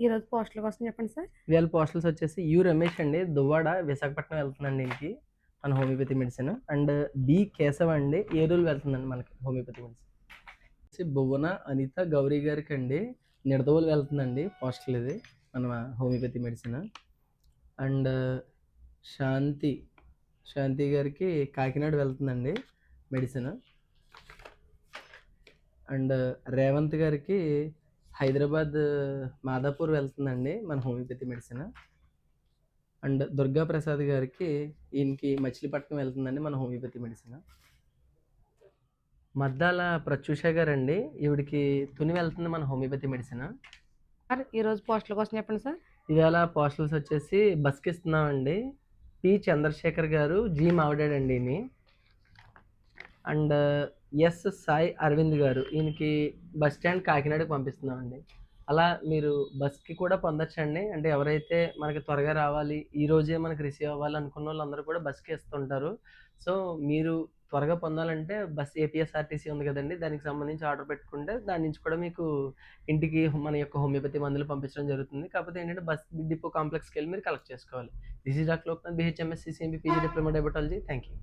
ఈరోజు పోస్టుల కోసం చెప్పండి సార్. ఇవాళ పోస్టల్స్ వచ్చేసి యు రమేష్ అండి, దువ్వాడ విశాఖపట్నం వెళ్తుందండి ఇంటికి మన homeopathy medicine. And B Keshav అండి, ఏలూరు వెళ్తుందండి మనకి హోమియోపతి మెడిసిన్. భువన అనిత గౌరీ గారికి అండి నిడదవోలు వెళ్తుందండి పోస్టల్ ఇది మన homeopathy medicine. And Shanti Shanti గారికి కాకినాడ వెళ్తుందండి మెడిసిన్. అండ్ రేవంత్ గారికి హైదరాబాద్ మాదాపూర్ వెళ్తుందండి మన homeopathy medicine. And Durga Prasad గారికి ఈయనకి మచిలీపట్నం వెళ్తుందండి మన హోమియోపతి మెడిసిన్. మద్దాల ప్రత్యూష గారండి, ఈవిడికి తుని వెళ్తుంది మన హోమియోపతి మెడిసిన్. సార్ ఈరోజు పోస్టుల కోసం చెప్పండి సార్. ఇవాళ పోస్టల్స్ వచ్చేసి బస్కి ఇస్తున్నామండి. పి చంద్రశేఖర్ గారు, జి మావిడాడండి ఈయన. అండ్ ఎస్ సాయి అరవింద్ గారు, ఈయనకి బస్ స్టాండ్ కాకినాడకి పంపిస్తున్నామండి. అలా మీరు బస్కి కూడా పొందొచ్చండి. అంటే ఎవరైతే మనకి త్వరగా రావాలి, ఈ రోజే మనకి రిసీవ్ అవ్వాలి అనుకున్న వాళ్ళందరూ కూడా బస్కి ఇస్తుంటారు. సో మీరు త్వరగా పొందాలంటే బస్ ఏపీఎస్ఆర్టీసీ ఉంది కదండి, దానికి సంబంధించి ఆర్డర్ పెట్టుకుంటే దాని నుంచి కూడా మీకు ఇంటికి మన యొక్క హోమియోపతి మందులు పంపించడం జరుగుతుంది. కాకపోతే ఏంటంటే బస్ డిపో కాంప్లెక్స్కి వెళ్ళి మీరు కలెక్ట్ చేసుకోవాలి. This is doctor Loknath, BHMS CCMB PG diploma diabetology. Thank you.